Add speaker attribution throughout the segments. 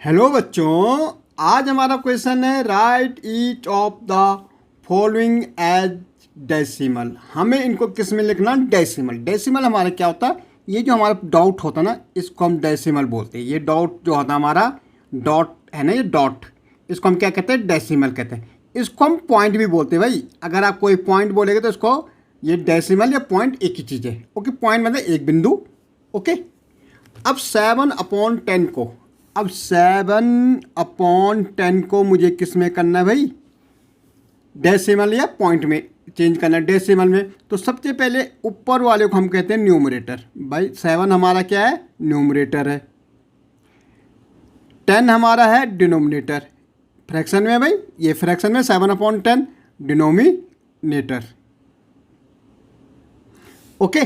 Speaker 1: Hello बच्चों, आज हमारा क्वेश्चन है write each of the following as decimal. हमें इनको किस में लिखना? डेसिमल। डेसिमल हमारा क्या होता है? ये जो हमारा डॉट होता है ना, इसको हम डेसिमल बोलते हैं। ये डॉट जो होता है हमारा डॉट है ना, ये डॉट, इसको हम क्या कहते हैं? डेसिमल कहते हैं। इसको हम पॉइंट भी बोलते हैं भाई। अगर आप कोई पॉइंट बोलेंगे तो इसको ये डेसिमल या पॉइंट एक ही चीज़ है। ओके, पॉइंट मतलब एक बिंदु। ओके, अब 7/10 को, अब 7/10 को मुझे किस में करना है भाई? डेसिमल या पॉइंट में चेंज करना है, डेसिमल में। तो सबसे पहले ऊपर वाले को हम कहते हैं न्यूमरेटर। भाई 7 हमारा क्या है? न्यूमरेटर है। 10 हमारा है डिनोमिनेटर। फ्रैक्शन में भाई, ये फ्रैक्शन में 7/10 डिनोमिनेटर। ओके,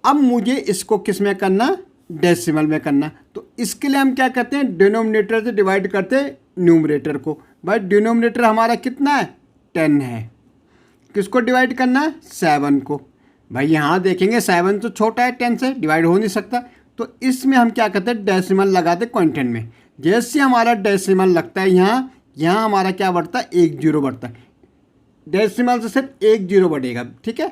Speaker 1: अब मुझे इसको किस में करना? डेसिमल में करना। तो इसके लिए हम क्या करते हैं? डिनोमिनेटर से डिवाइड करते हैं न्यूमरेटर को। भाई डिनोमिनेटर हमारा कितना है? 10 है। किसको डिवाइड करना है? 7 को। भाई यहाँ देखेंगे 7 तो छोटा है, 10 से डिवाइड हो नहीं सकता। तो इसमें हम क्या करते हैं? डेसिमल लगाते हैं क्वांटिटी में। जैसे हमारा डेसिमल लगता है यहाँ, यहाँ हमारा क्या बढ़ता है? 1 0 बढ़ता है। डेसिमल से सिर्फ 1 0 बढ़ेगा। ठीक है,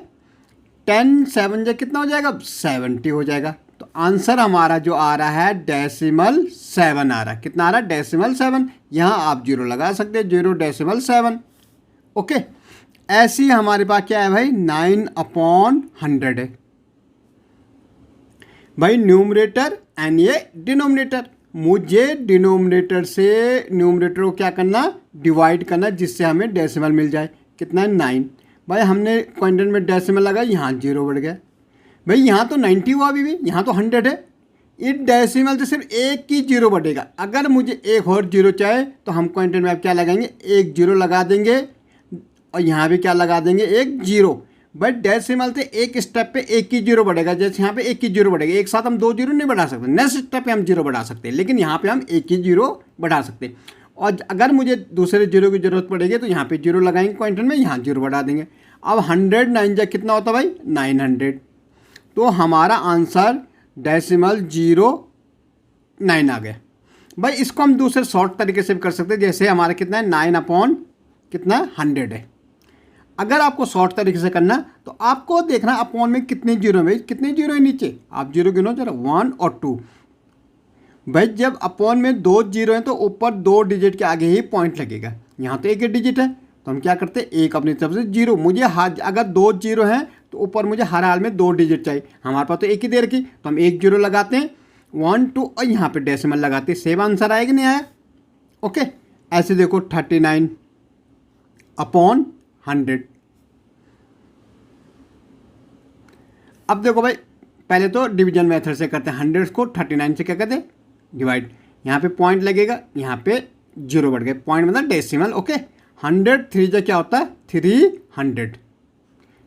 Speaker 1: 10 7 जा कितना हो जाएगा? 70 हो जाएगा। तो आंसर हमारा जो आ रहा है डेसिमल 7 आ रहा है। कितना आ रहा है? डेसिमल 7। यहाँ आप 0 लगा सकते हैं, 0.7। ओके, ऐसे ही हमारे पास क्या है भाई? 9/100 है भाई, न्यूमरेटर एंड ये डिनोमिनेटर। मुझे डिनोमिनेटर से न्यूमरेटर को क्या करना? डिवाइड करना, जिससे हमें डेसिमल मिल जाए। कितना है? 9। भाई हमने क्वांटिटी में डेसिमल लगा, यहाँ 0 बढ़ गया। भाई यहाँ तो 90 हुआ, अभी भी यहाँ तो 100 है। इस डेसिमल से सिर्फ एक ही 0 बढ़ेगा। अगर मुझे एक और 0 चाहे तो हम क्वांटिटी में अब क्या लगाएंगे? एक 0 लगा देंगे, और यहाँ भी क्या लगा देंगे? एक 0। बट डेसिमल से एक स्टेप पे एक ही 0 बढ़ेगा। जैसे यहाँ पे एक ही 0 बढ़ेगा, एक साथ हम 2 0 नहीं बढ़ा सकते। नेक्स्ट स्टेप पे हम 0 बढ़ा सकते हैं, लेकिन यहाँ पे हम एक ही 0 बढ़ा सकते हैं। और अगर मुझे दूसरे 0 की ज़रूरत पड़ेगी तो यहाँ पे 0 लगाएंगे क्वांटिटी में, यहाँ 0 बढ़ा देंगे। अब 100 9 जा कितना होता है भाई? 900। तो हमारा आंसर डेसिमल 09 आ गया। भाई इसको हम दूसरे शॉर्ट तरीके से भी कर सकते हैं। जैसे हमारा कितना है? 9/100 है। अगर आपको शॉर्ट तरीके से करना तो आपको देखना अपॉन में कितने जीरो है भाई, कितने जीरो है नीचे। आप जीरो गिनो जरा, 1 और 2। भाई जब अपॉन में 2 जीरो हैं तो ऊपर 2 डिजिट के आगे ही पॉइंट लगेगा। यहाँ तो एक ही डिजिट है, तो हम क्या करते हैं? एक अपनी तरफ से 0। मुझे अगर 2 जीरो हैं तो ऊपर मुझे हर हाल में 2 डिजिट चाहिए। हमारे पास तो एक ही देर की, तो हम एक 0 लगाते हैं, 1 2, और यहाँ पे डेसिमल लगाते हैं। सेम आंसर आएगा, नहीं आया? ओके, ऐसे देखो 39/100। अब देखो भाई, पहले तो डिवीजन मेथड से करते हैं। 100 को 39 से क्या कहते हैं? डिवाइड। यहाँ पे पॉइंट लगेगा, यहाँ पे 0 बढ़ गए। पॉइंट मतलब डेसिमल। ओके, 100 3 जा क्या होता है? 300।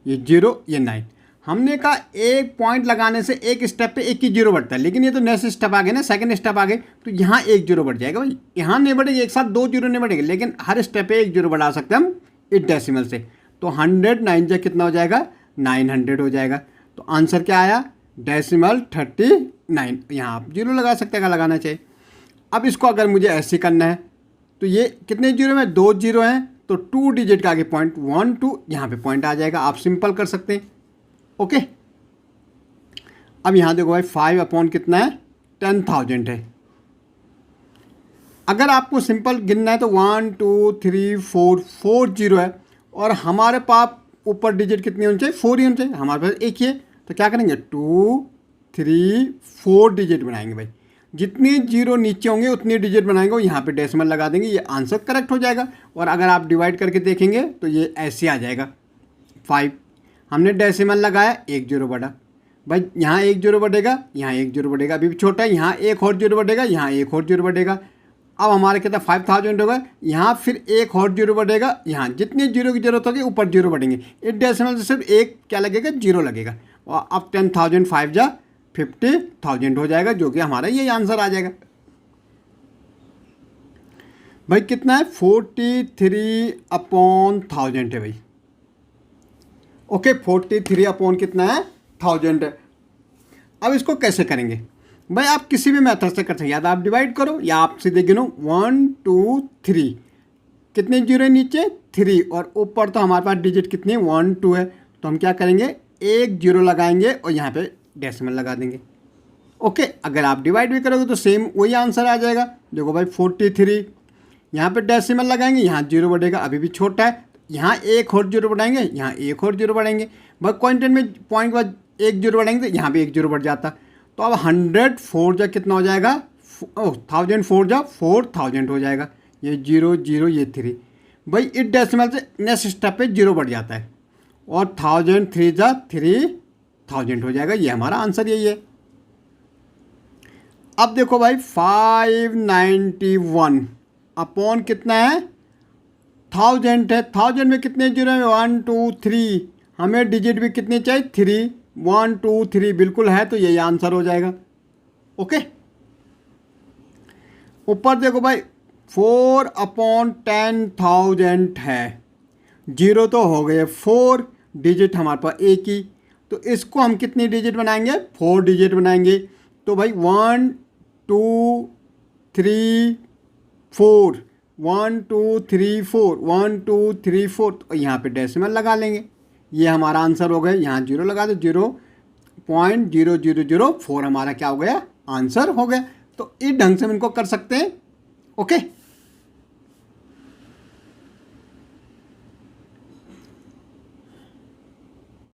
Speaker 1: ये 0, ये 9। हमने कहा एक पॉइंट लगाने से एक स्टेप पे एक ही 0 बढ़ता है, लेकिन ये तो नेक्स्ट स्टेप आ गए ना, सेकंड स्टेप आ गए, तो यहाँ एक 0 बढ़ जाएगा भाई। यहाँ नहीं बढ़ेगा, एक साथ 2 0 नहीं बढ़ेगा, लेकिन हर स्टेप पे एक 0 बढ़ा सकते हैं हम इस डेसिमल से। तो 100 9 जा कितना हो जाएगा? 900 हो जाएगा। तो आंसर क्या आया? डेसिमल 39। यहाँ आप 0 लगा सकते हैं अगर लगाना चाहिए। अब इसको अगर मुझे ऐसे करना है तो ये कितने 0 में? 2 0 हैं, तो 2 डिजिट के आगे पॉइंट 1 2, यहाँ पे पॉइंट आ जाएगा। आप सिंपल कर सकते हैं। ओके, अब यहाँ देखो भाई 5 कितना है? 10,000 है। अगर आपको सिंपल गिनना है तो 1 2 3 4 0 है, और हमारे पास ऊपर डिजिट कितनी होनी चाहिए? 4 ही होनी चाहिए। हमारे पास एक ही है, तो क्या करेंगे? 2 3 4 डिजिट बनाएंगे भाई। जितनी 0 नीचे होंगे उतनी डिजिट बनाएंगे, और यहाँ पे डेसिमल लगा देंगे। ये आंसर करेक्ट हो जाएगा। और अगर आप डिवाइड करके देखेंगे तो ये ऐसे आ जाएगा। 5 हमने डेसिमल लगाया, एक 0 बढ़ा। भाई यहाँ एक 0 बढ़ेगा, यहाँ एक 0 बढ़ेगा, अभी भी छोटा है। यहाँ एक और 0 बढ़ेगा, यहाँ एक और 0 बढ़ेगा। अब हमारे कितना? 5000 होगा। यहाँ फिर एक और 0 बढ़ेगा। यहाँ जितनी 0 की जरूरत होगी ऊपर 0 बढ़ेंगे। इस डेसिमल से सिर्फ एक क्या लगेगा? 0 लगेगा। और अब 10,000 5 जा 50,000 हो जाएगा, जो कि हमारा ये आंसर आ जाएगा। भाई कितना है? 43/1000 है भाई। ओके, 43 कितना है? 1000 है। अब इसको कैसे करेंगे? भाई आप किसी भी मेथड से कर सकते हैं, या तो आप डिवाइड करो या आप सीधे गिनो 1 2 3, कितने जीरो है नीचे 3, और ऊपर तो हमारे पास डिजिट कितनी 1 2 है, तो हम क्या करेंगे एक जीरो लगाएंगे और यहाँ पे डेसिमल लगा देंगे। ओके, अगर आप डिवाइड भी करोगे तो सेम वही आंसर आ जाएगा। देखो भाई 43, यहाँ पे डेसिमल लगाएंगे, यहाँ जीरो बढ़ेगा, अभी भी छोटा है, यहाँ एक और जीरो बढ़ाएंगे, यहाँ एक और जीरो बढ़ाएंगे, बस क्वांटिटी में पॉइंट के बाद एक जीरो बढ़ाएंगे तो यहाँ भी एक जीरो बढ़ जाता। तो अब 100 4 जा कितना हो जाएगा, 1000 4 जा 4000 हो जाएगा। ये 0 0 ये 3, भाई इस डेसिमल से नेक्स्ट स्टेप पे जीरो बढ़ जाता है, और 1000 3 जा 3000 हो जाएगा। ये हमारा आंसर यही है। अब देखो भाई 591 अपॉन कितना है 1000 है, 1000 में कितने जीरो है 1 2 3, हमें डिजिट भी कितने चाहिए 3, 1 2 3 बिल्कुल है, तो यही आंसर हो जाएगा। ओके, ऊपर देखो भाई 4 अपॉन 10,000 है, जीरो तो हो गए 4, डिजिट हमारे पास एक ही, तो इसको हम कितनी डिजिट बनाएंगे 4 डिजिट बनाएंगे। तो भाई 1 2 3 4, 1 2 3 4, 1 2 3 4, तो यहाँ पे डेसिमल लगा लेंगे, ये हमारा आंसर हो गया। यहाँ जीरो लगा दो, 0.0004 हमारा क्या हो गया आंसर हो गया। तो इस ढंग से हम इनको कर सकते हैं। ओके।